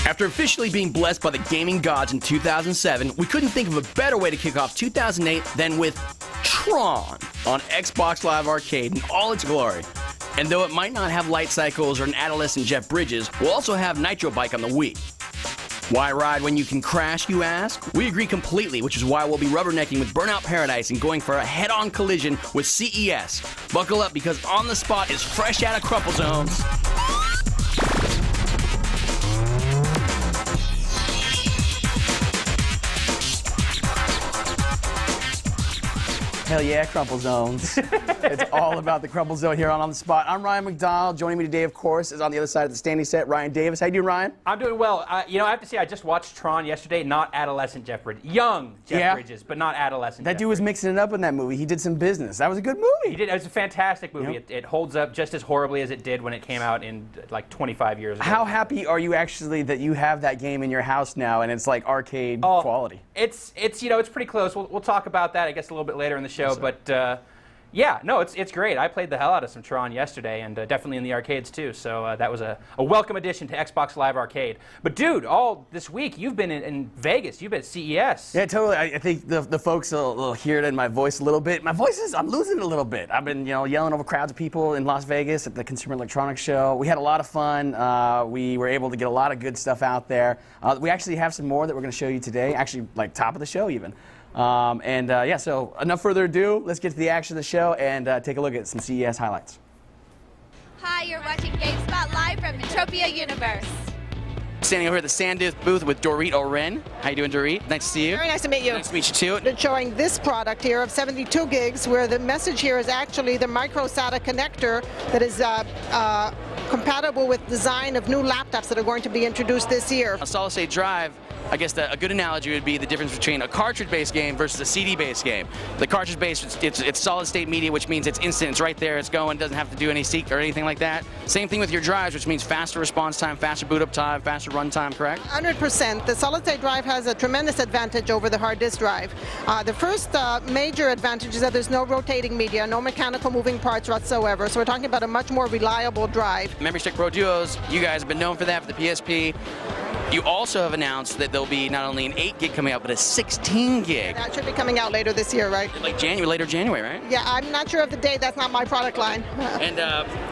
After officially being blessed by the gaming gods in 2007, we couldn't think of a better way to kick off 2008 than with Tron on Xbox Live Arcade in all its glory. And though it might not have light cycles or an adolescent Jeff Bridges, we'll also have Nitro Bike on the Wii. Why ride when you can crash, you ask? We agree completely, which is why we'll be rubbernecking with Burnout Paradise and going for a head-on collision with CES. Buckle up, because On the Spot is fresh out of Crumple Zones. Hell yeah, Crumple Zones. It's all about the Crumple Zone here on the Spot. I'm Ryan McDonald. Joining me today, of course, is on the other side of the standing set, Ryan Davis. How you doing, Ryan? I'm doing well. You know, I have to say, I just watched Tron yesterday. Not adolescent Jeff Bridges. Young Jeff Bridges, but not adolescent That Jeff dude was Bridges. mixing it up in that movie. He did some business. That was a good movie. He did. It was a fantastic movie. Yep. It holds up just as horribly as it did when it came out in like 25 years ago. How happy are you actually that you have that game in your house now and it's like arcade quality? It's you know, it's pretty close. We'll talk about that, I guess, a little bit later in the show. But yeah, no, it's great. I played the hell out of some Tron yesterday, and definitely in the arcades too. So that was a welcome addition to Xbox Live Arcade. But dude, all this week you've been in Vegas. You've been at CES. Yeah, totally. I think the folks will hear it in my voice a little bit. My voice I'm losing it a little bit. I've been yelling over crowds of people in Las Vegas at the Consumer Electronics Show. We had a lot of fun. We were able to get a lot of good stuff out there. We actually have some more that we're going to show you today. Actually, like top of the show even. Yeah, so enough further ado, let's get to the action of the show and take a look at some CES highlights. Hi, you're watching GameSpot Live from Metropia Universe. Standing over here at the SanDisk booth with Dorit Oren. How you doing, Dorit? Nice to see you. Very nice to meet you. Nice to meet you too. They're showing this product here of 72 gigs, where the message here is actually the micro SATA connector that is compatible with design of new laptops that are going to be introduced this year. A solid-state drive, I guess a good analogy would be the difference between a cartridge-based game versus a CD-based game. The cartridge-based, it's solid-state media, which means it's instant, it's right there, it's going, doesn't have to do any seek or anything like that. Same thing with your drives, which means faster response time, faster boot-up time, faster run time, correct? 100%. The solid-state drive has a tremendous advantage over the hard disk drive. The first major advantage is that there's no rotating media, no mechanical moving parts whatsoever, so we're talking about a much more reliable drive. Memory Stick Pro Duos, you guys have been known for that for the PSP. You also have announced that there'll be not only an 8 gig coming out, but a 16 gig. That should be coming out later this year, right? Like later January, right? Yeah, I'm not sure of the date. That's not my product line. And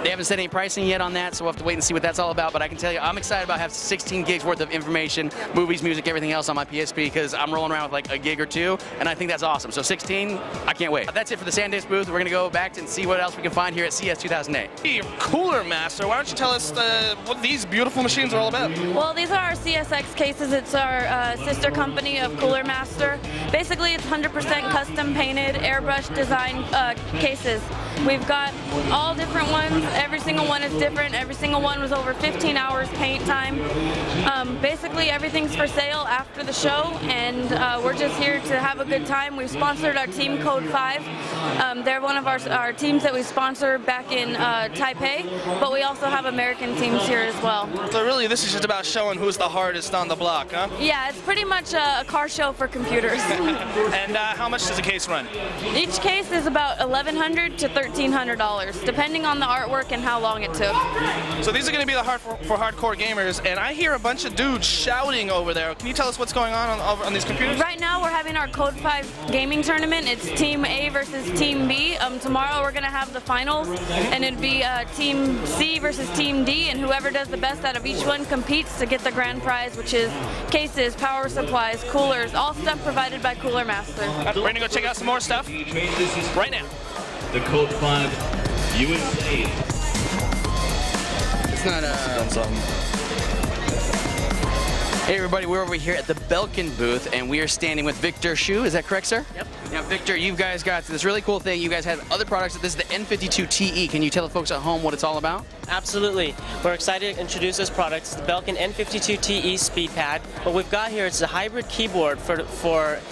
they haven't set any pricing yet on that, so we'll have to wait and see what that's all about. But I can tell you, I'm excited about having 16 gigs worth of information, movies, music, everything else on my PSP, because I'm rolling around with like a gig or two, and I think that's awesome. So 16, I can't wait. That's it for the SanDisk booth. We're going to go back and see what else we can find here at CES 2008. Hey, Cooler Master, why don't you tell us what these beautiful machines are all about? Well, these are our CSX cases. It's our sister company of Cooler Master. Basically, it's 100% custom painted, airbrush design cases. We've got all different ones. Every single one is different. Every single one was over 15 hours paint time. Basically, everything's for sale after the show, and we're just here to have a good time. We've sponsored our team, Code 5. They're one of our teams that we sponsor back in Taipei, but we also have American teams here as well. So really, this is just about showing who's the hardest on the block, huh? Yeah, it's pretty much a car show for computers. And how much does a case run? Each case is about $1,100 to $1,300, depending on the artwork and how long it took. So these are going to be the for hardcore gamers, and I hear a bunch of dudes shouting over there. Can you tell us what's going on these computers? Right now, we're having our Code 5 gaming tournament. It's Team A versus Team B. Tomorrow, we're going to have the finals, and it'd be Team C versus Team D, and whoever does the best out of each one competes to get the grand prize, which is cases, power supplies, coolers, all stuff provided by Cooler Master. We're going to go check out some more stuff right now. The Code 5 USA. It's not Hey everybody, we're over here at the Belkin booth, and we are standing with Victor Shu. Is that correct, sir? Yep. Now, Victor, you guys got this really cool thing. You guys have other products. This is the N52 TE. Can you tell the folks at home what it's all about? Absolutely. We're excited to introduce this product. It's the Belkin N52 TE SpeedPad. What we've got here is a hybrid keyboard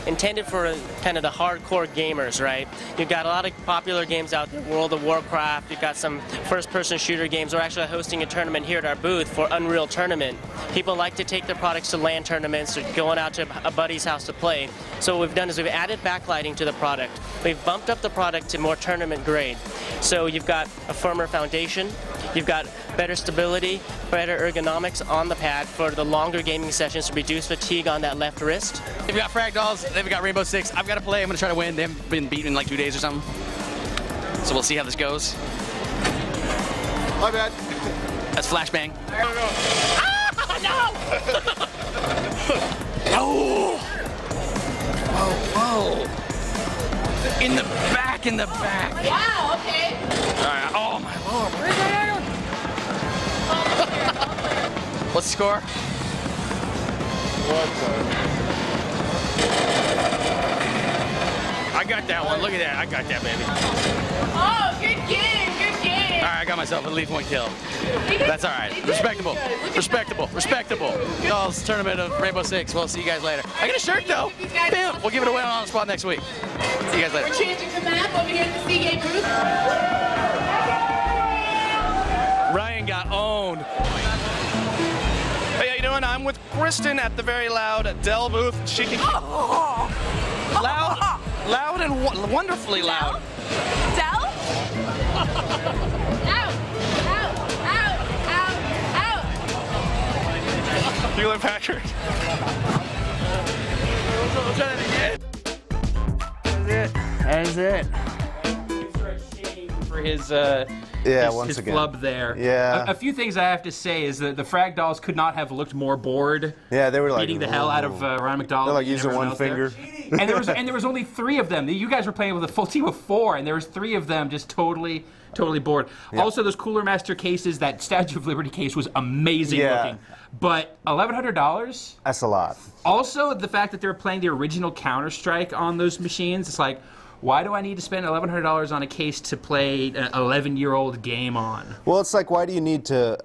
intended for kind of the hardcore gamers, right? You've got a lot of popular games out there, World of Warcraft. You've got some first-person shooter games. We're actually hosting a tournament here at our booth for Unreal Tournament. People like to take their products to LAN tournaments or going out to a buddy's house to play. So what we've done is we've added backlighting to the product. We've bumped up the product to more tournament grade. So you've got a firmer foundation. You've got better stability, better ergonomics on the pad for the longer gaming sessions to reduce fatigue on that left wrist. They've got Frag Dolls, they've got Rainbow Six. I've got to play, I'm going to try to win. They haven't been beaten in like 2 days or something. So we'll see how this goes. My bad. That's Flashbang. Ah, no! Oh! Whoa, whoa. In the back, in the back. Wow, okay. All right. Oh, my Lord. What's the score? I got that one. Look at that. I got that, baby. Oh, good game, good game. All right, I got myself at least 1 kill. That's all right. Respectable. Respectable. Respectable. Dolls tournament of Rainbow Six. We'll see you guys later. I got a shirt, though. Bam. We'll give it away on the spot next week. See you guys later. We're changing the map over here at the Seagate booth. Ryan got owned. Hey, how you doing? I'm with Kristen at the very loud Dell booth. She can loud and wonderfully loud. Dell? Out, out, out, out, out. Hewlett Packard. That is it. For his once again. flub there. Yeah. A few things I have to say is that the Frag Dolls could not have looked more bored. Yeah, they were like beating the hell out of Ryan McDonald. They're like and using everyone one else there. finger. And there was only 3 of them. You guys were playing with a full team of 4, and there was 3 of them just totally bored. Yeah. Also, those Cooler Master cases, that Statue of Liberty case was amazing looking. But $1,100? That's a lot. Also, the fact that they're playing the original Counter-Strike on those machines, it's like, why do I need to spend $1,100 on a case to play an 11-year-old game on? Well, it's like, why do you need to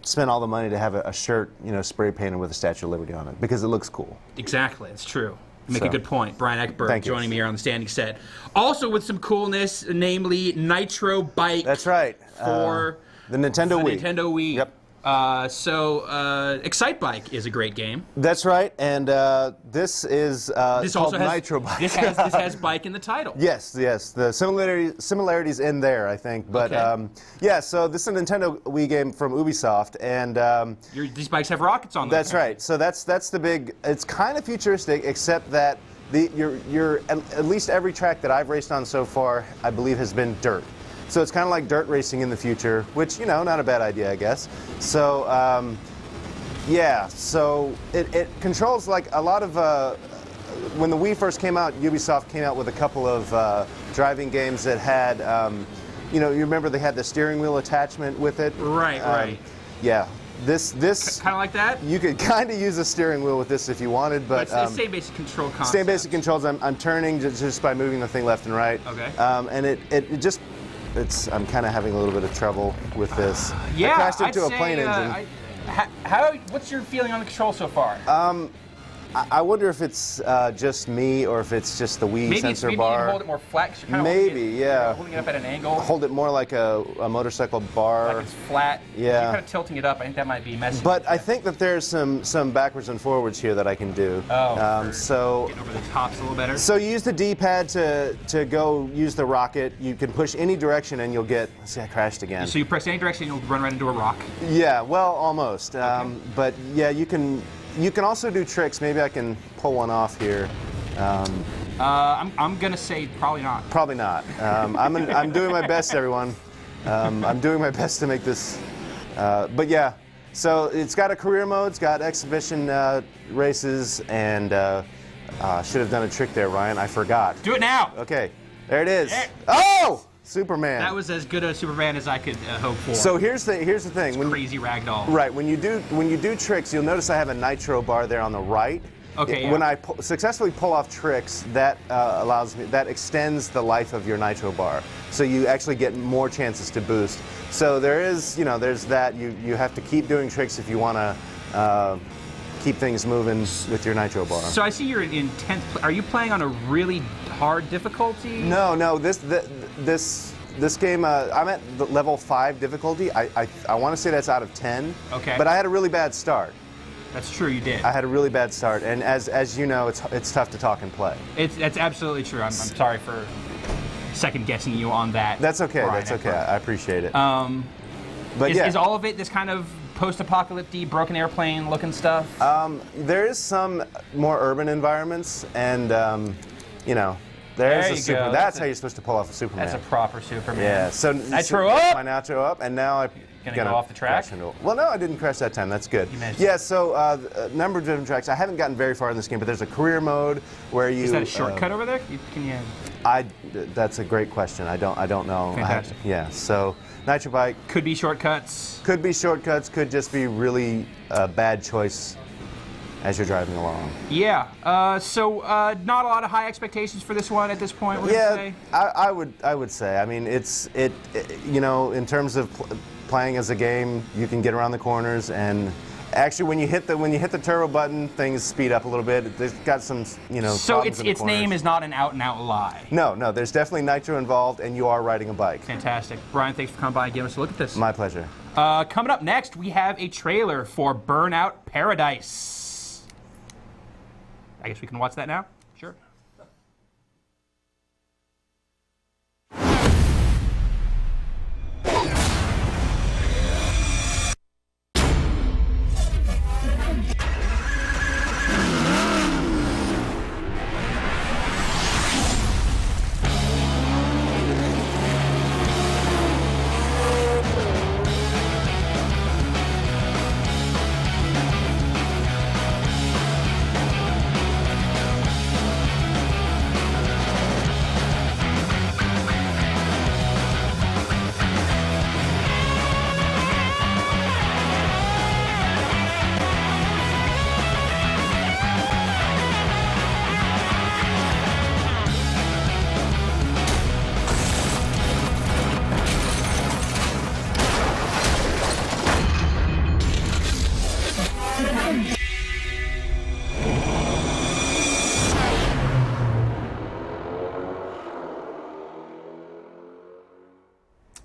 spend all the money to have a shirt, spray painted with a Statue of Liberty on it? Because it looks cool. Exactly, it's true. You make a good point. Brian Eckberg joining me here on the standing set. Also with some coolness, namely Nitro Bike. That's right. For the Nintendo Wii. Nintendo Wii. Yep. Excite Bike is a great game. That's right, and this is called Nitro Bike. This has bike in the title. Yes, the similarities in there, I think. But yeah, so this is a Nintendo Wii game from Ubisoft, and these bikes have rockets on them. That's right. So that's the big. It's kind of futuristic, except that at least every track that I've raced on so far, I believe, has been dirt. So it's kind of like dirt racing in the future, which, not a bad idea, I guess. So, yeah, so it controls like a lot of, when the Wii first came out, Ubisoft came out with a couple of driving games that had, you remember they had the steering wheel attachment with it? Right, right. Yeah. This kind of like that? You could kind of use a steering wheel with this if you wanted, but it's the same basic control concept. Same basic controls. I'm turning just by moving the thing left and right. Okay. And it just... I'm kind of having a little bit of trouble with this. Yeah, I crashed into I'd a plane say, engine. What's your feeling on the control so far? I wonder if it's just me or if it's just the Wii sensor maybe bar. You can hold it more flex. Maybe, holding it up at an angle. Hold it more like a motorcycle bar. Like it's flat. Yeah. You're kind of tilting it up. I think that might be messy. But I think that there's some backwards and forwards here that I can do. Oh. So getting over the tops a little better. So you use the D-pad to go use the rocket. You can push any direction and you'll get. See, I crashed again. So you press any direction, you'll run right into a rock. Yeah. Well, almost. But yeah, you can. You can also do tricks. Maybe I can pull one off here. I'm gonna say probably not. Probably not. I'm doing my best, everyone. I'm doing my best to make this. But yeah, so it's got a career mode. It's got exhibition races, and should have done a trick there, Ryan. I forgot. Do it now. Okay, there it is. Oh! Superman. That was as good a Superman as I could hope for. So here's the thing. It's crazy ragdoll. Right. When you do tricks, you'll notice I have a nitro bar there on the right. Okay. Yeah. When I successfully pull off tricks, that that extends the life of your nitro bar. So you actually get more chances to boost. So there's that. You have to keep doing tricks if you want to keep things moving with your nitro bar. So I see you're in 10th. Are you playing on a really hard difficulty? No. This game, I'm at the level 5 difficulty. I want to say that's out of 10. Okay. But I had a really bad start. That's true, you did. I had a really bad start, and as you know, it's tough to talk and play. That's absolutely true. I'm sorry for second guessing you on that. That's okay. Brian That's okay. Eckberg. I appreciate it. But is all of it this kind of post-apocalyptic, broken airplane looking stuff? There is some more urban environments, and you know, there's a Superman. That's how you're supposed to pull off a Superman. That's a proper Superman. Yeah. So Nitro up. My Nitro up, and now I'm gonna go off the track. Well, no, I didn't crash that time. That's good. Yeah. So a number of different tracks. I haven't gotten very far in this game, but there's a career mode where you. Is that a shortcut over there? Can you? That's a great question. I don't know. Fantastic. Yeah. So Nitro Bike could be shortcuts. Could be shortcuts. Could just be really bad choice as you're driving along. Yeah. So not a lot of high expectations for this one at this point. Yeah. I would say. I mean, you know, in terms of playing as a game, you can get around the corners, and actually when you hit the turbo button, things speed up a little bit. There's got some, you know. So its name is not an out-and-out lie. No, there's definitely nitro involved, and you are riding a bike. Fantastic. Brian, thanks for coming by and giving us a look at this. My pleasure. Coming up next, we have a trailer for Burnout Paradise. I guess we can watch that now? Sure.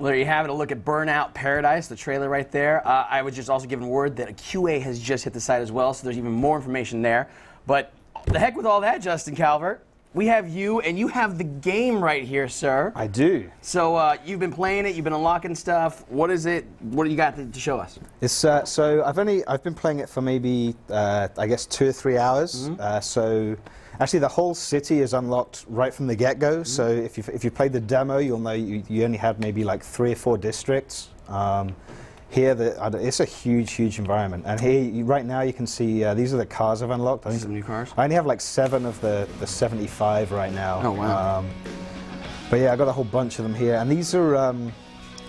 Well, there you have it, a look at Burnout Paradise, the trailer right there. I was just also given word that a QA has just hit the site as well, so there's even more information there. But the heck with all that, Justin Calvert. We have you, and you have the game right here, sir. I do. So you've been playing it, you've been unlocking stuff. What is it? What do you got to show us? It's so I've been playing it for maybe I guess 2 or 3 hours. Mm-hmm. So actually the whole city is unlocked right from the get-go. Mm-hmm. So if you played the demo, you'll know you only have maybe like 3 or 4 districts. Here, it's a huge environment, and here right now you can see these are the cars I've unlocked. These are the new cars. I only have like 7 of the 75 right now. Oh wow! But yeah, I got a whole bunch of them here, and these are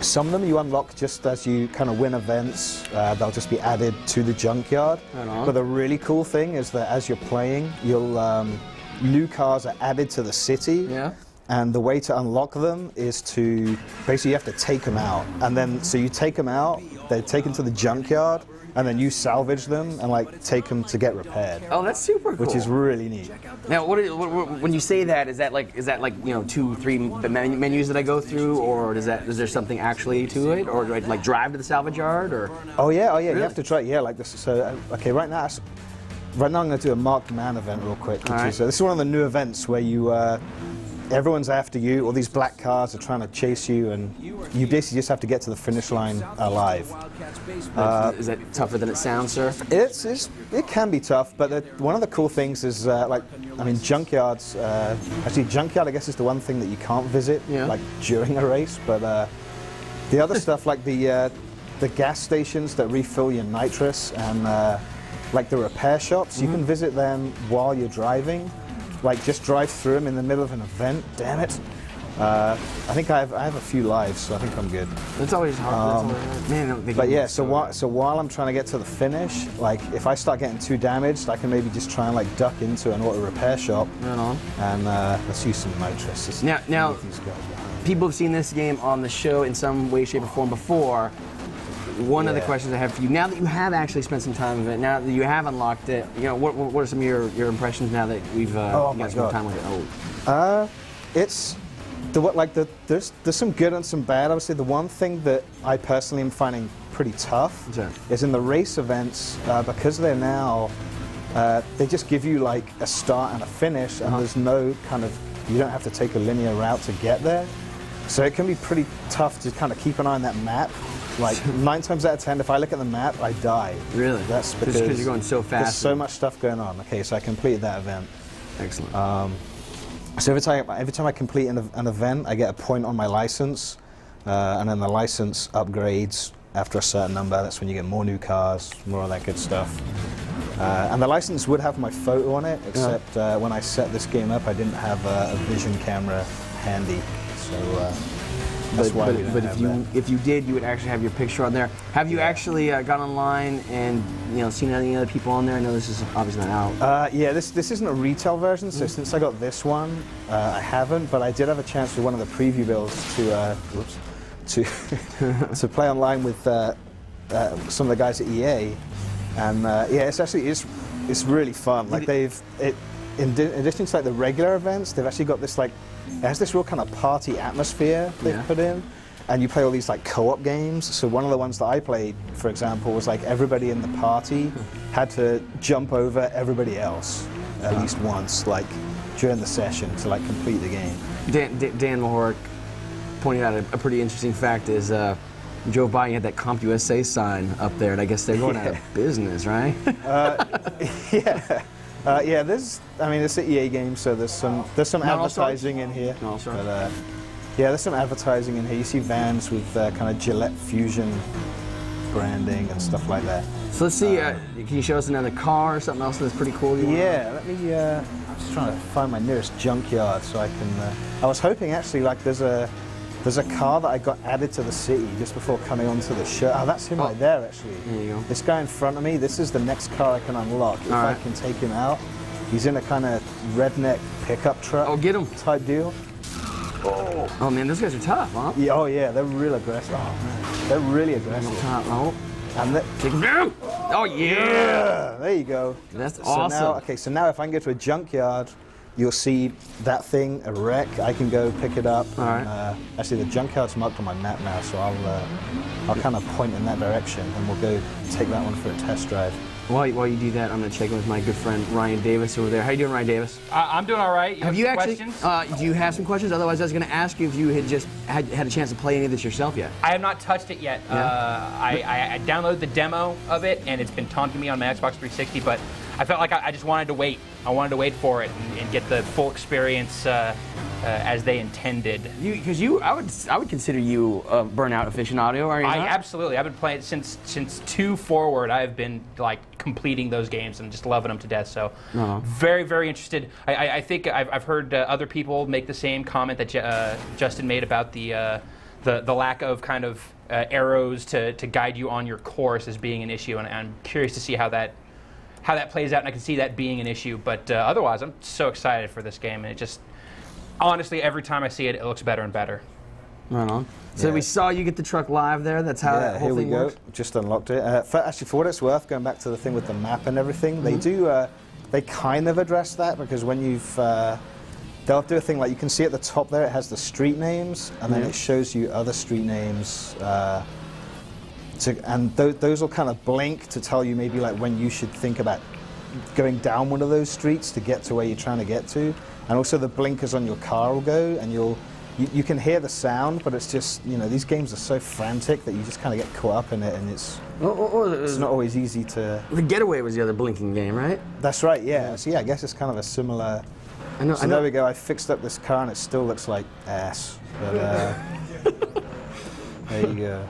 some of them you unlock just as you kind of win events. They'll just be added to the junkyard. Right on. But the really cool thing is that as you're playing, new cars are added to the city. Yeah. And the way to unlock them is to basically you have to take them out, and then so you take them out, they're taken to the junkyard, and then you salvage them and like take them to get repaired. Oh, that's super cool. Which is really neat. Now, when you say that, is that like you know 2, 3 menus that I go through, or is there something actually to it, or do I like drive to the salvage yard, or? Oh yeah, really? You have to try. Yeah, like this. So okay, right now I'm going to do a marked man event real quick. This is one of the new events where you. Everyone's after you, all these black cars are trying to chase you, and you basically just have to get to the finish line alive. Is that tougher than it sounds, sir? It can be tough, but one of the cool things is, junkyards, actually junkyard I guess is the one thing that you can't visit, like during a race, but the other stuff like the gas stations that refill your nitrous and like the repair shops, you can visit them while you're driving. Like just drive through them in the middle of an event. Damn it! I think I have a few lives, so I think I'm good. It's always hard. But yeah, so while I'm trying to get to the finish, like if I start getting too damaged, I can maybe just try and like duck into an auto repair shop. Right on. And let's use some nitrous. Now, people have seen this game on the show in some way, shape, or form before. One of the questions I have for you, now that you have actually spent some time with it, now that you have unlocked it, you know, what are some of your impressions now that we've got some time with it? There's some good and some bad. Obviously, the one thing that I personally am finding pretty tough is in the race events, because they're now, they just give you like a start and a finish, and there's no kind of, you don't have to take a linear route to get there. So it can be pretty tough to kind of keep an eye on that map. Like 9 times out of 10, if I look at the map, I die. Really? That's because you're going so fast. There's so much stuff going on. Okay, so I completed that event. Excellent. So every time I complete an event, I get a point on my license, and then the license upgrades after a certain number. That's when you get more new cars, more of that good stuff. And the license would have my photo on it, except when I set this game up, I didn't have a vision camera handy. So that's why we don't have that. If you did, you would actually have your picture on there. Have you actually gone online and seen any other people on there? I know this is obviously not out. Yeah, this isn't a retail version, so since I got this one, I haven't. But I did have a chance with one of the preview builds to play online with some of the guys at EA, and yeah, it's really fun. Like in addition to like the regular events, they've actually got this like. It has this real kind of party atmosphere they've put in, and you play all these like co-op games. So one of the ones that I played, for example, was like everybody in the party had to jump over everybody else at least once, like during the session to like complete the game. Dan Mahorek pointed out a pretty interesting fact is Joe Biden had that CompUSA sign up there, and I guess they're going out of business, right? Yeah. Yeah, it's an EA game, so there's some advertising in here. No, sorry. But, yeah, there's some advertising in here. You see vans with kind of Gillette Fusion branding and stuff like that. So let's see, can you show us another car or something else that's pretty cool? Yeah, let me, I'm just trying to find my nearest junkyard so I can, I was hoping actually like there's a car that I got added to the city just before coming onto the show. Oh, that's him right there, actually. There you go. This guy in front of me, this is the next car I can unlock. If I can take him out. He's in a kind of redneck pickup truck. Oh, get him. Type deal. Oh man, those guys are tough, huh? Yeah, oh yeah, they're real aggressive. Oh man, they're really aggressive. And take him down. Oh yeah. There you go. That's awesome. So now if I can go to a junkyard, you'll see that thing, a wreck. I can go pick it up. All right. Actually, the junkyard's marked on my map now, so I'll kind of point in that direction, and we'll go take that one for a test drive. While you do that, I'm going to check in with my good friend Ryan Davis over there. How you doing, Ryan Davis? I'm doing all right. Have you actually? Questions? Do you have some questions? Otherwise, I was going to ask you if you had just had a chance to play any of this yourself yet. I have not touched it yet. Yeah? I downloaded the demo of it, and it's been taunting me on my Xbox 360, but I felt like I just wanted to wait. I wanted to wait for it and get the full experience as they intended. I would consider you a Burnout aficionado, are you not? Absolutely. I've been playing since 2 forward. I've been like completing those games and just loving them to death. So very, very interested. I think I've heard other people make the same comment that Justin made about the lack of kind of arrows to guide you on your course as being an issue, and I'm curious to see how that plays out, and I can see that being an issue. But otherwise, I'm so excited for this game, and it just, honestly, every time I see it, it looks better and better. Right on. So we saw you get the truck live there. That's how that whole thing works. Just unlocked it. Actually, for what it's worth, going back to the thing with the map and everything, they do. They kind of address that, because when you've they'll do a thing like you can see at the top there, it has the street names, and then it shows you other street names. And those will kind of blink to tell you maybe like when you should think about going down one of those streets to get to where you're trying to get to. And also the blinkers on your car will go, and you can hear the sound, but it's just, these games are so frantic that you just kind of get caught up in it, and it's not always easy to... The Getaway was the other blinking game, right? That's right, yeah. So yeah, I guess it's kind of a similar... So there we go, I fixed up this car and it still looks like ass. But there you go.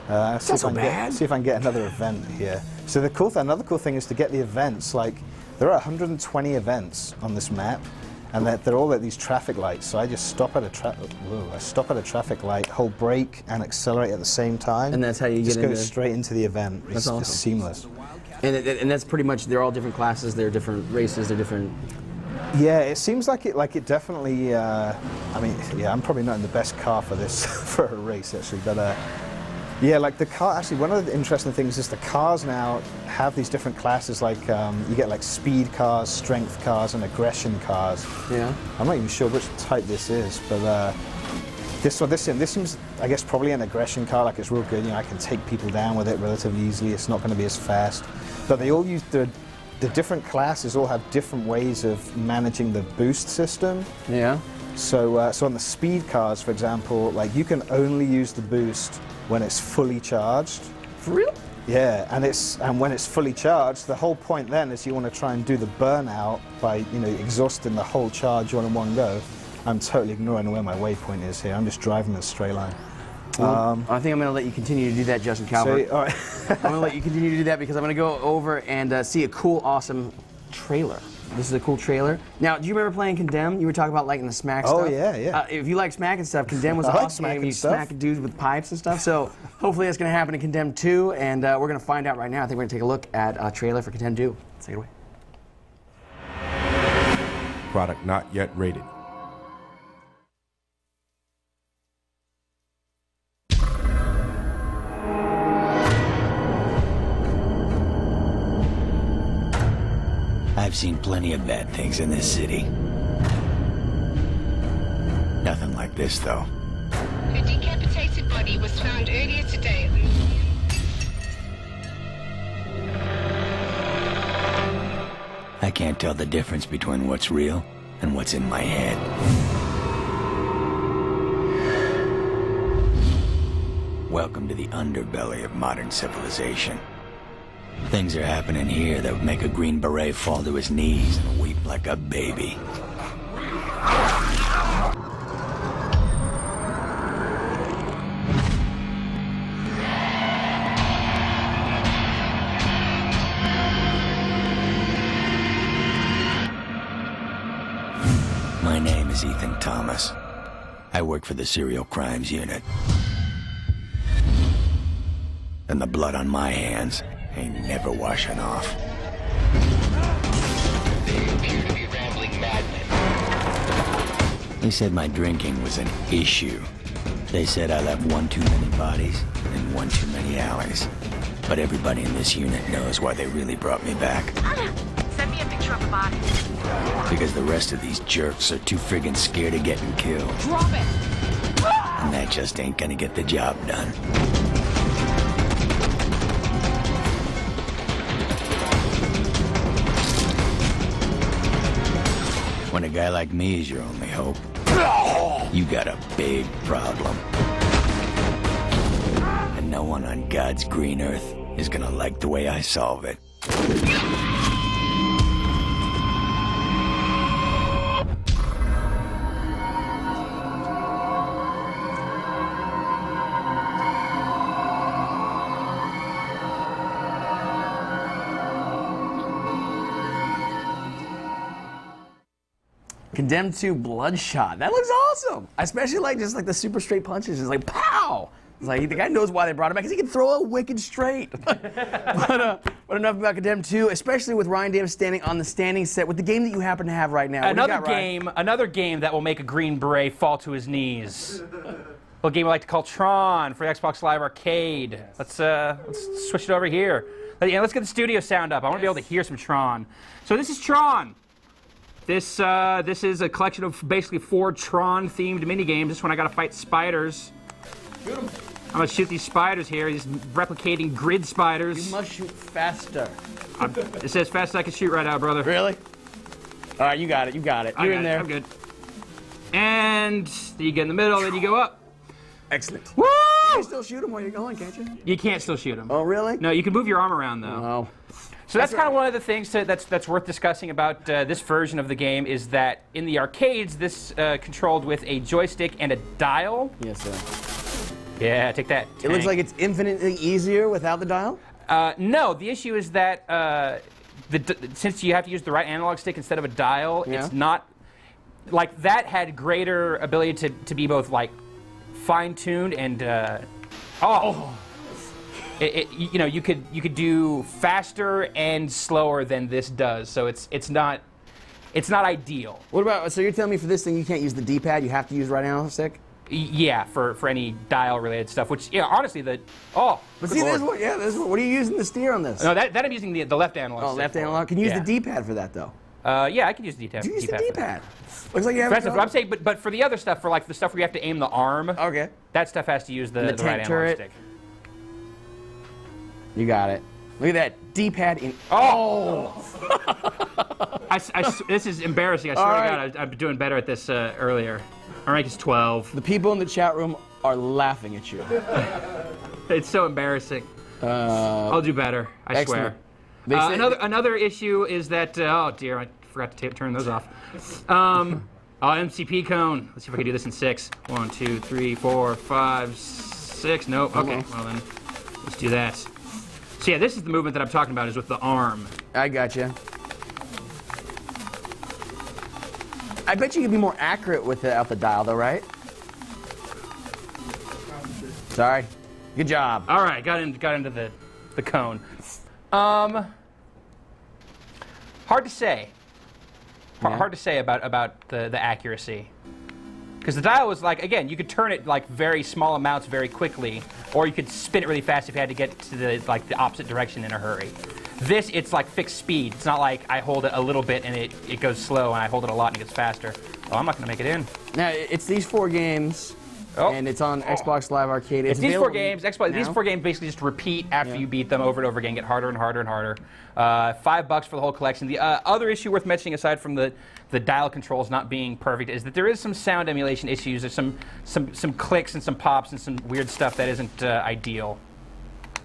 That's not so bad. See if I can get another event here. So another cool thing is to get the events. Like, there are 120 events on this map, and they're all at these traffic lights. So I just stop at a traffic light, hold brake, and accelerate at the same time. And that's how you just go straight into the event. That's awesome. It's seamless. And that's pretty much, they're all different classes, they're different races, they're different. Yeah, it seems like it definitely. I'm probably not in the best car for this for a race actually, but. Yeah, like the car, actually one of the interesting things is the cars now have these different classes, like you get like speed cars, strength cars, and aggression cars. Yeah. I'm not even sure which type this is, but this seems, I guess, probably an aggression car, like it's real good, I can take people down with it relatively easily, it's not going to be as fast. But they all use, the different classes all have different ways of managing the boost system. Yeah. So on the speed cars, for example, like you can only use the boost when it's fully charged. For real? Yeah, and when it's fully charged, the whole point then is you want to try and do the burnout by exhausting the whole charge all in one go. I'm totally ignoring where my waypoint is here. I'm just driving in a straight line. Well, I think I'm going to let you continue to do that, Justin Calvert. All right. I'm going to let you continue to do that because I'm going to go over and see a cool, awesome trailer. This is a cool trailer. Now, do you remember playing Condemn? You were talking about liking the smack stuff. Oh, yeah. If you like smacking stuff, Condemn was an awesome game. You smack dudes with pipes and stuff. So hopefully that's going to happen in Condemn 2, and we're going to find out right now. I think we're going to take a look at a trailer for Condemn 2. Take it away. Product not yet rated. I've seen plenty of bad things in this city. Nothing like this, though. A decapitated body was found earlier today. I can't tell the difference between what's real and what's in my head. Welcome to the underbelly of modern civilization. Things are happening here that would make a Green Beret fall to his knees and weep like a baby. My name is Ethan Thomas. I work for the Serial Crimes Unit. And the blood on my hands ain't never washing off. They appear to be rambling madmen. They said my drinking was an issue. They said I left one too many bodies and one too many alleys. But everybody in this unit knows why they really brought me back. Send me a picture of the body. Because the rest of these jerks are too friggin' scared of getting killed. Drop it! And that just ain't gonna get the job done. When a guy like me is your only hope, you got a big problem. And no one on God's green earth is gonna like the way I solve it. Condemned 2 Bloodshot. That looks awesome. I especially like just like the super straight punches. It's like pow. It's like the guy knows why they brought him back because he can throw a wicked straight. but enough about Condemned 2, especially with Ryan Davis standing on the standing set with the game that you happen to have right now. Another game that will make a Green Beret fall to his knees. A game I like to call Tron for Xbox Live Arcade. Let's switch it over here. Let's get the studio sound up. I want to be able to hear some Tron. So this is Tron. This is a collection of basically 4 Tron-themed minigames. This one I gotta fight spiders. Shoot them. I'm gonna shoot these spiders here. These replicating grid spiders. You must shoot faster. It says fast as I can shoot right now, brother. Really? All right, you got it. You got it. You're in there. I'm good. And you get in the middle, then you go up. Excellent. Woo! You can still shoot them while you're going, can't you? You can't still shoot them. Oh, really? No, you can move your arm around though. Oh. So that's kind of one of the things that's worth discussing about this version of the game is that in the arcades, this controlled with a joystick and a dial. Yes, sir. Yeah, take that. It looks like it's infinitely easier without the dial? No, the issue is that since you have to use the right analog stick instead of a dial, it's not like that had greater ability to be both like fine-tuned and you know, you could do faster and slower than this does, so it's not ideal. What about, so you're telling me for this thing you can't use the D-pad, you have to use right analog stick? Yeah, for any dial-related stuff, which, yeah, honestly, but see, this one, what are you using to steer on this? No, that I'm using the left analog stick. Oh, left analog? Can you use the D-pad for that, though? Yeah, I can use the D-pad. Do you use the D-pad? Looks like you have it. I'm saying, but for the other stuff, for like the stuff where you have to aim the arm, that stuff has to use the right analog stick. You got it. Look at that D-pad in. This is embarrassing. I swear to God, I'm doing better at this earlier. Our rank is 12. The people in the chat room are laughing at you. It's so embarrassing. I'll do better, I swear. Another issue is that, oh dear, I forgot to turn those off. MCP cone. Let's see if I can do this in 6. 1, 2, 3, 4, 5, 6. Nope. Okay, well then, let's do that. So yeah, this is the movement that I'm talking about, is with the arm. I gotcha. I bet you could be more accurate with it out the dial, though, right? Sorry. Good job. All right, got into the cone. Hard to say. Hard to say about the accuracy. Because the dial was like, again, you could turn it like very small amounts very quickly, or you could spin it really fast if you had to get to the opposite direction in a hurry. This, it's like fixed speed. It's not like I hold it a little bit and it goes slow, and I hold it a lot and it gets faster. Oh, I'm not going to make it in. Now, it's these 4 games, and it's on Xbox Live Arcade. It's these 4 games. These 4 games basically just repeat after you beat them over and over again, get harder and harder and harder. $5 for the whole collection. The other issue worth mentioning, aside from the dial controls not being perfect, is that there is some sound emulation issues. There's some clicks and some pops and some weird stuff that isn't ideal.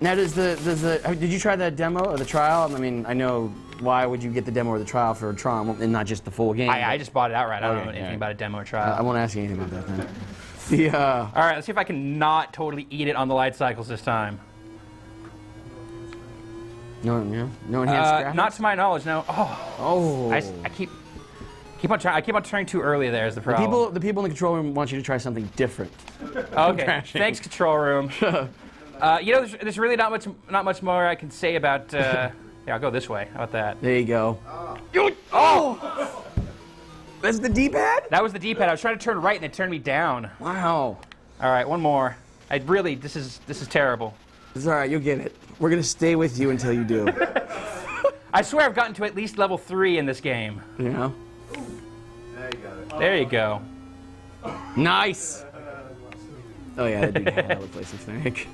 Now, did you try the demo or the trial? I mean, I know, why would you get the demo or the trial for Tron and not just the full game? I just bought it outright. I don't know anything about a demo or trial. I won't ask you anything about that then. All right, let's see if I can not totally eat it on the light cycles this time. No enhanced graphics? Not to my knowledge, no. I keep on trying too early. There is the problem. The people in the control room want you to try something different. Okay, thanks, control room. You know, there's really not much more I can say about. Yeah, I'll go this way. How about that? There you go. That's the D-pad? That was the D-pad. I was trying to turn right and it turned me down. Wow. All right, one more. This is terrible. It's all right. You'll get it. We're gonna stay with you until you do. I swear I've gotten to at least level 3 in this game. Yeah. There you go. There you go. Nice. Oh yeah, that'd be a hell of a place to think.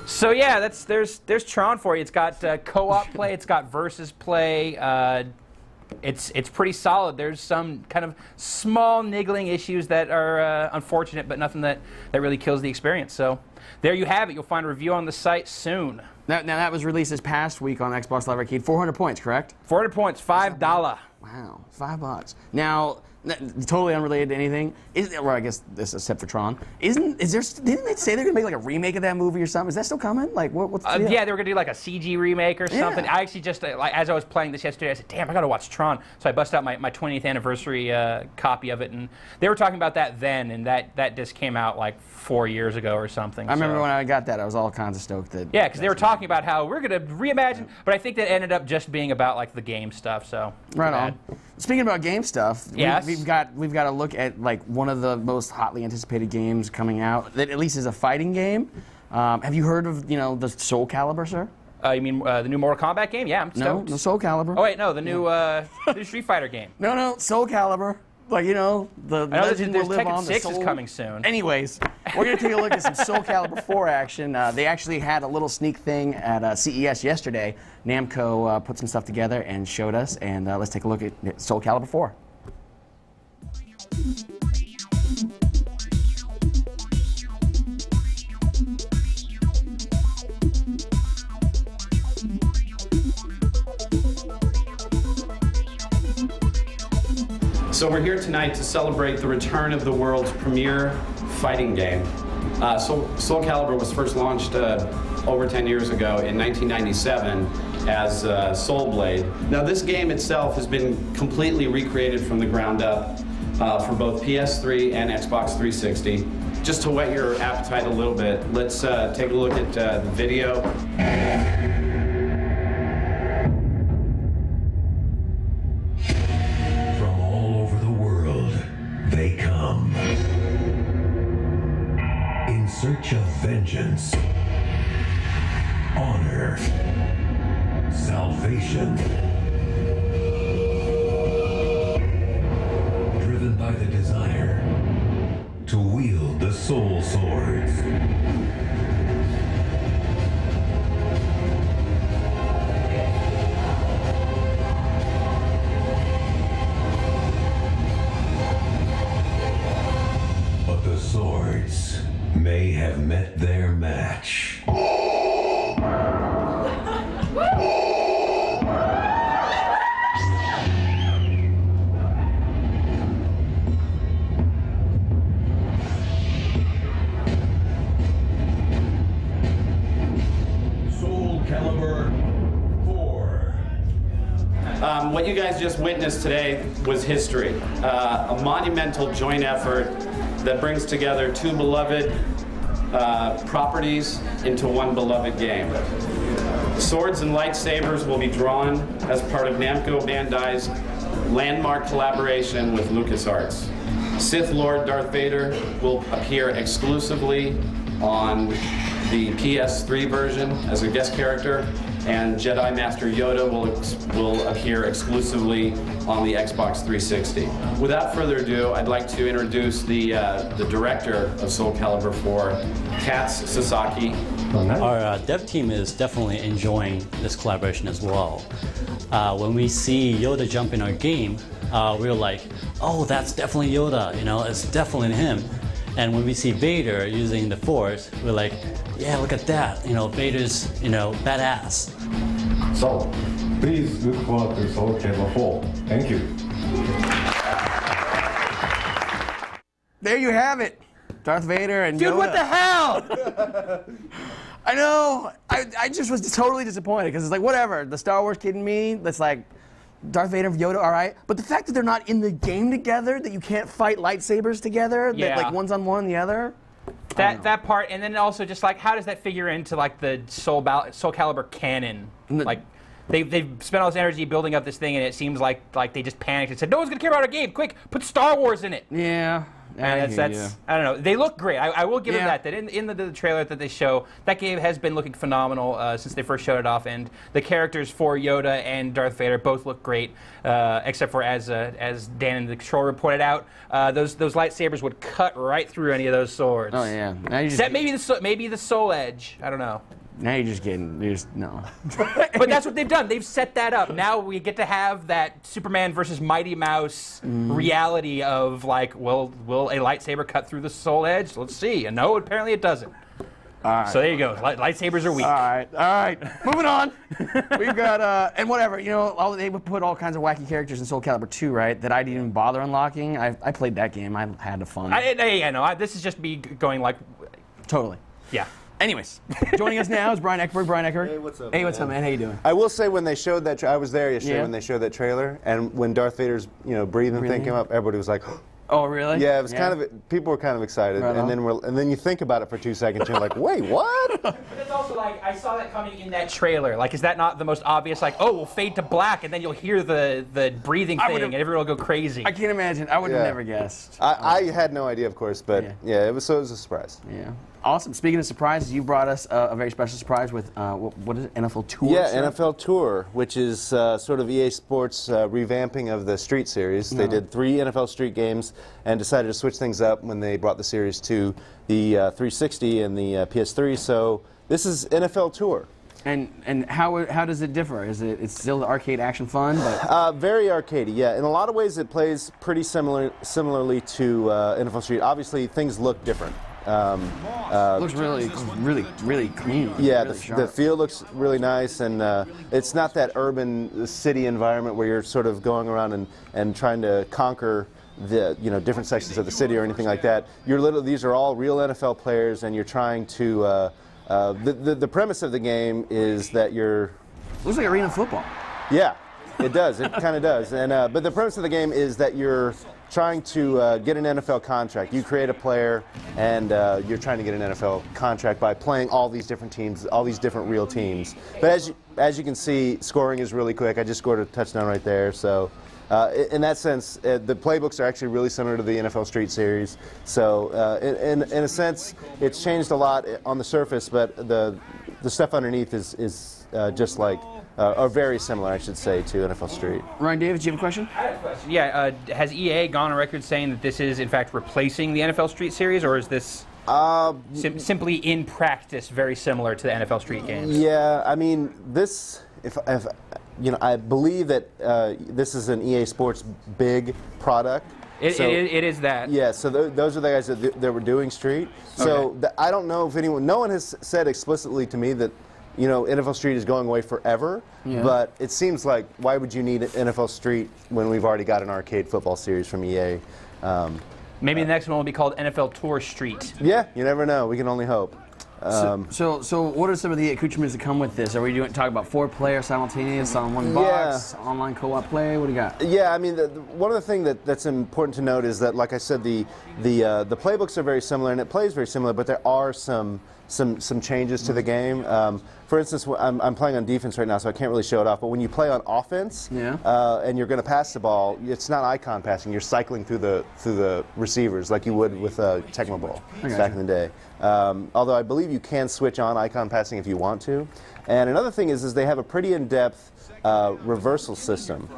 So yeah, there's Tron for you. It's got co-op play. It's got versus play. It's pretty solid. There's some kind of small niggling issues that are unfortunate, but nothing that really kills the experience. So there you have it. You'll find a review on the site soon. Now that was released this past week on Xbox Live Arcade. 400 points, correct? 400 points, $5. Wow, $5. Now, totally unrelated to anything. Well, I guess this except for Tron. Didn't they say they're gonna make like a remake of that movie or something? Is that still coming? Like, what's the deal? Yeah, they were gonna do like a CG remake or something. I actually just like as I was playing this yesterday, I said, "Damn, I gotta watch Tron." So I busted out my 20th anniversary copy of it, and they were talking about that then, and that disc came out like 4 years ago or something. I remember when I got that, I was all kinds of stoked that. Yeah, because they were talking about how we're gonna reimagine, but I think that ended up just being about like the game stuff. So right on. Speaking about game stuff, yes. we've got to look at like one of the most hotly anticipated games coming out that at least is a fighting game. Have you heard of the Soul Calibur, sir? You mean the new Mortal Kombat game? Yeah, I'm stoked. No, Soul Calibur. Oh wait, no, the new Street Fighter game. No, Soul Calibur. Like, the legend will live on. Tekken 6 is coming soon. Anyways, we're going to take a look at some Soul Calibur 4 action. They actually had a little sneak thing at CES yesterday. Namco put some stuff together and showed us, and let's take a look at Soul Calibur 4. So we're here tonight to celebrate the return of the world's premier fighting game. Soul Calibur was first launched over 10 years ago in 1997 as Soul Blade. Now this game itself has been completely recreated from the ground up for both PS3 and Xbox 360. Just to whet your appetite a little bit, let's take a look at the video. They come in search of vengeance, honor, salvation, driven by the desire to wield the soul swords. Sword What you guys just witnessed today was history, a monumental joint effort that brings together two beloved properties into one beloved game. Swords and lightsabers will be drawn as part of Namco Bandai's landmark collaboration with LucasArts. Sith Lord Darth Vader will appear exclusively on the PS3 version as a guest character, and Jedi Master Yoda will appear exclusively on the Xbox 360. Without further ado, I'd like to introduce the director of Soul Calibur 4, Katz Sasaki. Our dev team is definitely enjoying this collaboration as well. When we see Yoda jump in our game, we're like, oh, that's definitely Yoda, you know, it's definitely him. And when we see Vader using the Force, we're like, yeah, look at that, you know, Vader's, you know, badass. So, please look forward to Soul Calibur 4. Thank you. There you have it. Darth Vader and Dude, Yoda. what the hell? I know. I just was totally disappointed because it's like, whatever. The Star Wars kid in me that's like, Darth Vader and Yoda, all right. But the fact that they're not in the game together, that you can't fight lightsabers together, that like one's on one, the other. That part, and then also just like, how does that figure into like the Soul Calibur canon? Like, they've spent all this energy building up this thing, and it seems like they just panicked and said, no one's gonna care about our game. Quick, put Star Wars in it. Yeah. And that's I don't know. They look great. I will give them that. That in the trailer that they show, that game has been looking phenomenal since they first showed it off, and the characters for Yoda and Darth Vader both look great, except for as Dan in the control room pointed out, those lightsabers would cut right through any of those swords. Oh yeah. Except maybe the Soul Edge. I don't know. Now you're just getting, no. But that's what they've done. They've set that up. Now we get to have that Superman versus Mighty Mouse reality of like, will a lightsaber cut through the Soul Edge? Let's see. And no, apparently it doesn't. All right. So there you go. Lightsabers are weak. All right. Moving on. We've got, and whatever, you know, they would put all kinds of wacky characters in Soul Calibur 2, right, that I didn't even bother unlocking. I played that game. I had the fun. This is just me going like... Totally. Yeah. Anyways, joining us now is Brian Eckberg. Brian Eckberg. Hey, what's up? Hey, what's up, man? How you doing? I will say when they showed that, I was there yesterday when they showed that trailer, and when Darth Vader's breathing thing came up, everybody was like, "Oh, really?" Yeah, it was kind of. People were kind of excited, Right and then you think about it for 2 seconds, you're like, "Wait, what?" But it's also like I saw that coming in that trailer. Like, is that not the most obvious? Like, oh, we'll fade to black, and then you'll hear the breathing thing, and everyone will go crazy. I can't imagine. I would have never guessed. I had no idea, of course, but it was a surprise. Yeah. Awesome. Speaking of surprises, you brought us a very special surprise with, what is it, NFL Tour? Yeah, NFL Tour, which is sort of EA Sports revamping of the Street Series. They did 3 NFL Street games and decided to switch things up when they brought the series to the 360 and the PS3. So this is NFL Tour. And how does it differ? It's still the arcade action fun, but very arcadey. Yeah, in a lot of ways it plays pretty similarly to NFL Street. Obviously, things look different. Looks really clean. Yeah, really the field looks really nice, and it's not that urban city environment where you're sort of going around and trying to conquer the different sections of the city or anything like that. These are all real NFL players, and you're trying to. The premise of the game is that you're. Looks like arena football. Yeah, it does. It kind of does. And but the premise of the game is that you're trying to get an NFL contract. You create a player, and you're trying to get an NFL contract by playing all these different teams, all these different real teams. But as you can see, scoring is really quick. I just scored a touchdown right there. So in that sense, the playbooks are actually really similar to the NFL Street Series. So in a sense, it's changed a lot on the surface, but the stuff underneath is just like. Are very similar, I should say, to NFL Street. Ryan Davis, do you have a question? I have a question. Yeah, has EA gone on record saying that this is, in fact, replacing the NFL Street Series, or is this simply in practice very similar to the NFL Street games? Yeah, I mean, this, I believe that this is an EA Sports big product. It is that. Yeah, so those are the guys that were doing Street. So I don't know if no one has said explicitly to me that NFL Street is going away forever, but it seems like, why would you need NFL Street when we've already got an arcade football series from EA? Maybe the next one will be called NFL Tour Street. Yeah, you never know. We can only hope. So what are some of the accoutrements that come with this? Are we talking about 4-player simultaneous on one box, online co-op play? What do you got? Yeah, I mean, one of the things that's important to note is that, like I said, the playbooks are very similar and it plays very similar, but there are some changes to the game. For instance, I'm playing on defense right now, so I can't really show it off. But when you play on offense, and you're going to pass the ball, it's not icon passing. You're cycling through the receivers like you would with Tecmo Bowl back in the day. Although I believe you can switch on icon passing if you want to. And another thing is they have a pretty in-depth reversal system.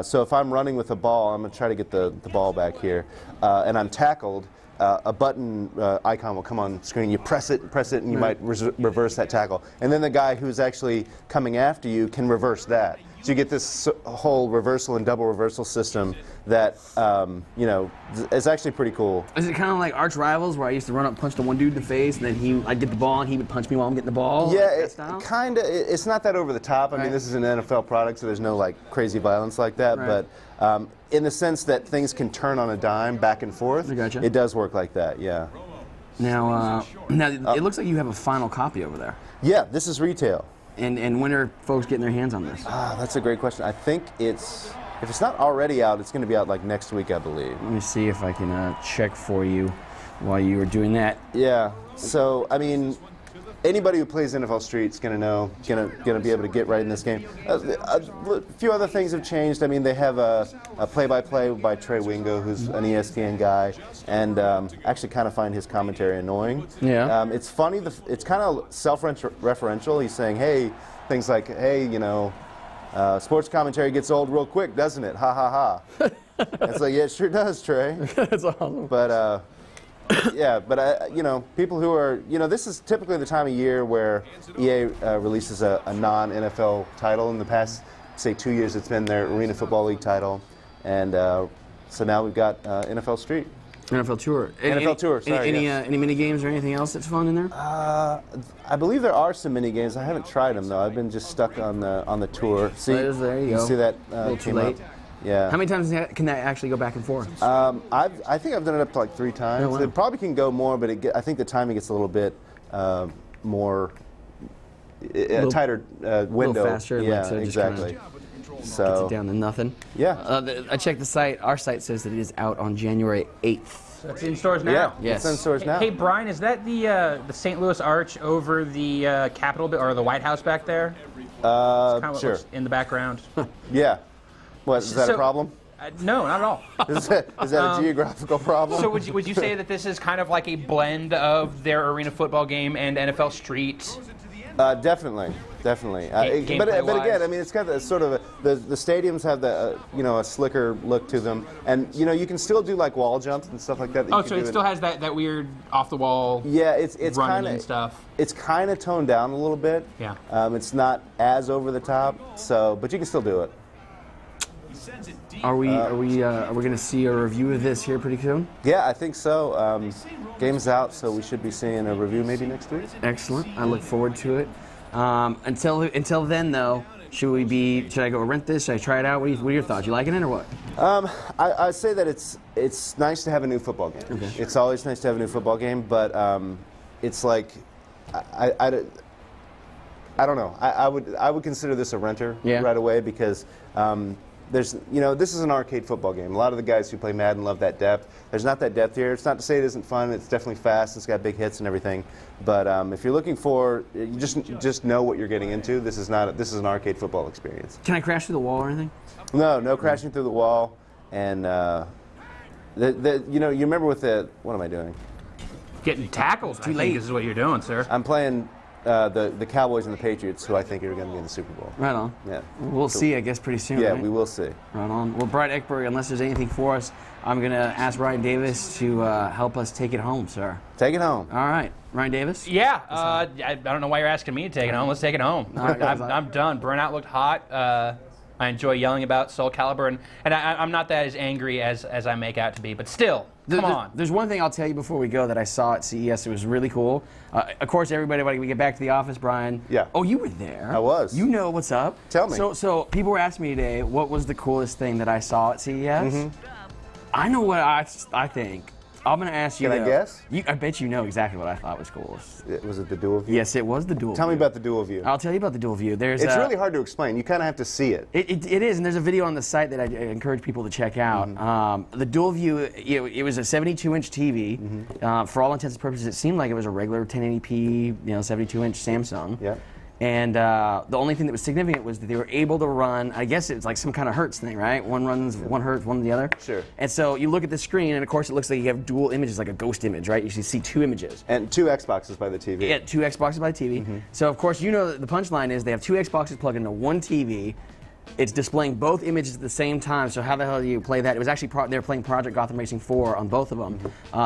So if I'm running with a ball, I'm going to try to get the ball back here, and I'm tackled. A button icon will come on screen. You press it, and you might reverse that tackle. And then the guy who's actually coming after you can reverse that. So you get this whole reversal and double reversal system that, you know, is actually pretty cool. Is it kind of like Arch Rivals, where I used to run up and punch the one dude in the face, and then I'd get the ball, and he would punch me while I'm getting the ball? Yeah, kind of. It's not that over the top. I mean, this is an NFL product, so there's no like crazy violence like that. Right. But in the sense that things can turn on a dime back and forth, it does work like that. Yeah. Now, it looks like you have a final copy over there. Yeah, this is retail. And when are folks getting their hands on this? That's a great question. I think if it's not already out, it's going to be out like next week, I believe. Let me see if I can check for you while you were doing that. Yeah. So I mean, anybody who plays NFL Street is going to be able to get right in this game. A few other things have changed. I mean, they have a play-by-play by Trey Wingo, who's an ESPN guy, and actually kind of find his commentary annoying. Yeah. It's funny. It's kind of self-referential. He's saying, hey, things like, hey, you know, sports commentary gets old real quick, doesn't it? Ha ha ha. It's like, yeah, it sure does, Trey. That's awesome. But yeah, but you know, people who are, you know, this is typically the time of year where EA releases a non-NFL title. In the past, say 2 years, it's been their Arena Football League title, and so now we've got NFL Street. NFL Tour. NFL Tour, sorry. Any mini games or anything else that's fun in there? I believe there are some mini games. I haven't tried them though. I've been just stuck on the tour. See, there you go. See that a little came too late. up? Yeah. How many times can that actually go back and forth? I think I've done it up to like 3 times. Oh, wow. It probably can go more, but I think the timing gets a little bit more a tighter window. A little faster. Yeah, so exactly. So gets it down to nothing. Yeah. I checked the site. Our site says that it is out on January 8th. So it's in stores now. Yeah, yes. It's in stores now. Hey, Brian, is that the St. Louis Arch over the Capitol or the White House back there? Sure. In the background. Yeah. What, is that a problem? No, not at all. Is that a geographical problem? So would you say that this is kind of like a blend of their Arena Football game and NFL Street? Definitely. But again, I mean, it's got the sort of the stadiums have the you know, a slicker look to them, and you know, you can still do like wall jumps and stuff like that. Oh, so it still has that weird off the wall. Yeah, it's running kind and stuff. It's kind of toned down a little bit. Yeah. It's not as over the top, so but you can still do it. Are we going to see a review of this here pretty soon? Yeah, I think so. Game's out, so we should be seeing a review maybe next week. Excellent. I look forward to it. Until then, though, should I go rent this? Should I try it out? What are your thoughts? You liking it or what? I say that it's nice to have a new football game. Okay. It's always nice to have a new football game, but it's like I don't know. I would consider this a renter right away because. This is an arcade football game. A lot of the guys who play Madden love that depth. There's not that depth here. It's not to say it isn't fun. It's definitely fast. It's got big hits and everything. But if you're looking for, you just know what you're getting into. This is an arcade football experience. Can I crash through the wall or anything? No crashing through the wall. And you remember with what am I doing? Getting tackled. Too late. This is what you're doing, sir. I'm playing. The Cowboys and the Patriots, who I think are going to be in the Super Bowl. Right on. Yeah. We'll see, I guess, pretty soon. Yeah, right? we will see. Right on. Well, Brian Eckberg, unless there's anything for us, I'm going to ask Ryan Davis to help us take it home, sir. Take it home. All right. Ryan Davis? Yeah. I don't know why you're asking me to take it home. Let's take it home. I'm done. Burnout looked hot. I enjoy yelling about Soul Calibur, and I'm not that as angry as I make out to be, but still, come on. There's one thing I'll tell you before we go that I saw at CES. It was really cool. Of course, everybody, when we get back to the office, Brian. Yeah. Oh, you were there. I was. You know what's up. Tell me. So people were asking me today, what was the coolest thing that I saw at CES? Mm-hmm. I know what I think. I'm going to ask you. Can I guess? I bet you know exactly what I thought was cool. Was it the dual view? Yes, it was the dual view. Tell me about the dual view. I'll tell you about the dual view. It's really hard to explain. You kind of have to see it. It is, and there's a video on the site that I encourage people to check out. The dual view, it was a 72-inch TV. For all intents and purposes, it seemed like it was a regular 1080p, 72-inch Samsung. Yeah. And the only thing that was significant was that they were able to run, I guess it's like some kind of hertz thing, right? One runs one hertz, one the other. Sure. And so you look at the screen, and of course it looks like you have dual images, like a ghost image, right? You see two images. And 2 Xboxes by the TV. Yeah, 2 Xboxes by the TV. So of course you know that the punchline is they have 2 Xboxes plugged into one TV. It's displaying both images at the same time, so how the hell do you play that? It was actually, they were playing Project Gotham Racing 4 on both of them.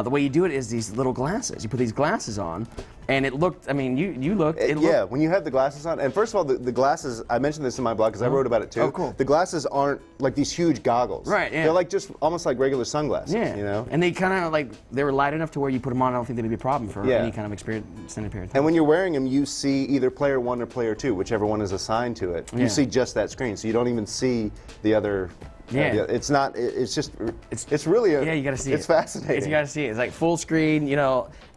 The way you do it is these little glasses. You put these glasses on, and it looked, I mean, you looked. Yeah, when you have the glasses on, and first of all, the glasses, I mentioned this in my blog because I wrote about it too. Oh, cool. The glasses aren't like these huge goggles. Right, yeah. They're like just almost like regular sunglasses, you know? And they kind of like, they were light enough to where you put them on, I don't think they'd be a problem for any kind of extended period of time. And when you're wearing them, you see either player 1 or player 2, whichever one is assigned to it. You see just that screen, so you don't even see the other. It's not. It's just. It's really. You got to see it. It's fascinating. You got to see it. It's like full screen,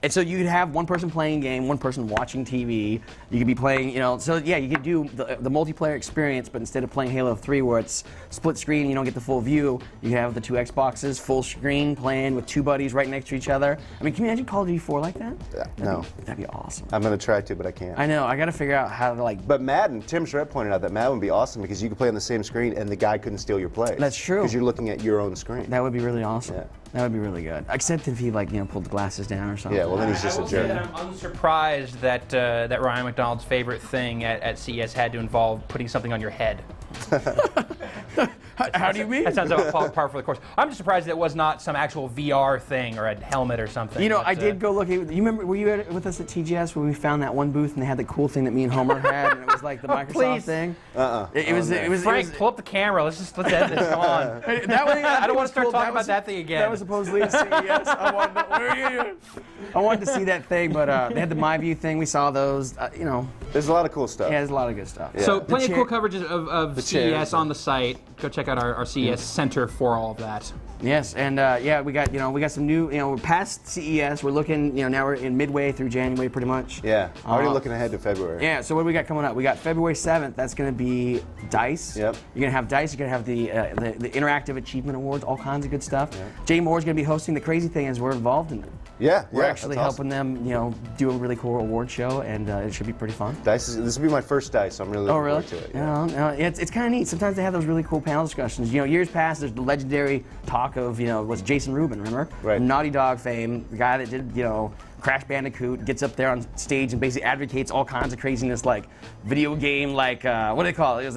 And so you'd have one person playing game, one person watching TV. You could be playing, So yeah, you could do the multiplayer experience, but instead of playing Halo 3, where it's split screen, you don't get the full view. You have the 2 Xboxes, full screen, playing with 2 buddies right next to each other. I mean, can you imagine Call of Duty 4 like that? No. That'd be awesome. I'm gonna try to, but I can't. I know. I got to figure out how to like. But Madden, Tim Shred pointed out that Madden would be awesome because you could play on the same screen and the guy couldn't steal your plays. That's true. Because you're looking at your own screen. That would be really awesome. Yeah. That would be really good. Except if he pulled the glasses down or something. Yeah, well then he's just a jerk. I'm unsurprised that that Ryan McDonald's favorite thing at CES had to involve putting something on your head. How do you mean? That sounds par for the course. I'm just surprised that it was not some actual VR thing or a helmet or something. I did go look. You remember? Were you with us at TGS where we found that one booth and they had the cool thing that me and Homer had, and it was like the Microsoft thing? It was. Frank, pull up the camera. Let's end this. Come on. I don't want to start talking about that thing again. That was supposedly a CES. I wanted to see that thing, but they had the MyView thing. We saw those. There's a lot of cool stuff. Yeah, there's a lot of good stuff. Yeah. So plenty of cool coverage of CES on the site. Go check out our CES Center for all of that. Yes, and we got some new. We're past CES. We're looking. Now we're in midway through January, pretty much. Yeah, already looking ahead to February. Yeah. So what do we got coming up? We got February 7th. That's going to be DICE. Yep. You're going to have DICE. You're going to have the Interactive Achievement Awards. All kinds of good stuff. Yeah. Jay Moore's going to be hosting. The crazy thing is we're involved in them. Yeah, we're actually helping them, do a really cool award show, and it should be pretty fun. This will be my first DICE, so I'm really looking forward to it. Yeah. It's kind of neat. Sometimes they have those really cool panel discussions. Years past, there's the legendary talk of, was Jason Rubin, remember? Right. Naughty Dog fame, the guy that did, Crash Bandicoot, gets up there on stage and basically advocates all kinds of craziness, like video game, what do they call it? It was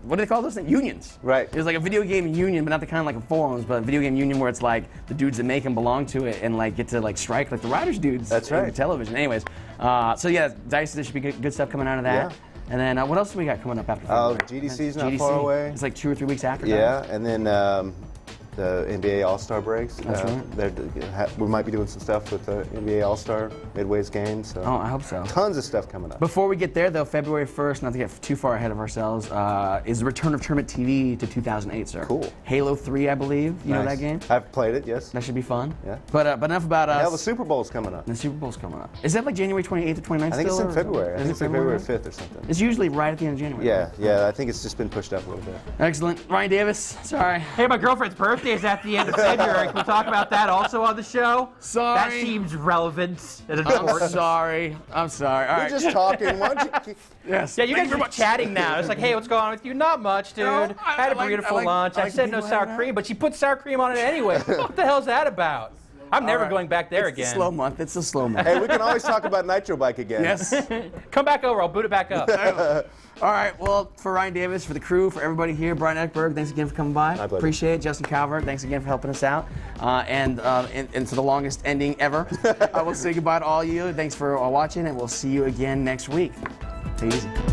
what do they call those things? Unions. Right. It was like a video game union, but not the kind like a forums, but a video game union where it's like the dudes that make them belong to it and get to strike like the writers dudes. That's right. In television. Anyways, so yeah, DICE, there should be good stuff coming out of that. Yeah. And then what else do we got coming up after February? GDC's not far away. It's like 2 or 3 weeks after. Yeah, and then the NBA All-Star breaks. That's right. We might be doing some stuff with the NBA All-Star Midway's game. So I hope so. Tons of stuff coming up. Before we get there, though, February 1st, not to get too far ahead of ourselves, is the return of Tournament TV to 2008, sir. Cool. Halo 3, I believe. You know that game? I've played it, yes. That should be fun. Yeah. But enough about us. Hell, the Super Bowl's coming up. The Super Bowl's coming up. Is that like January 28th or 29th? I think it's in February. I think it's like February 5th or something. It's usually right at the end of January. Yeah. I think it's just been pushed up a little bit. Excellent. Ryan Davis, sorry. Hey, my girlfriend's birthday is at the end of February. Can we talk about that also on the show? Sorry. That seems relevant. I'm sorry. I'm sorry. All right. We're just talking. Why don't you... Yes. Yeah, you guys are just chatting now. It's like, hey, what's going on with you? Not much, dude. I had a beautiful lunch. I said no sour cream, but she put sour cream on it anyway. What the hell's that about? I'm never going back there again. It's a slow month. It's a slow month. Hey, we can always talk about Nitro Bike again. Yes. Come back over. I'll boot it back up. All right. Well, for Ryan Davis, for the crew, for everybody here, Brian Eckberg, thanks again for coming by. My pleasure. Appreciate it. Justin Calvert, thanks again for helping us out. And for the longest ending ever, I will say goodbye to all of you. Thanks for watching, and we'll see you again next week. Take it easy.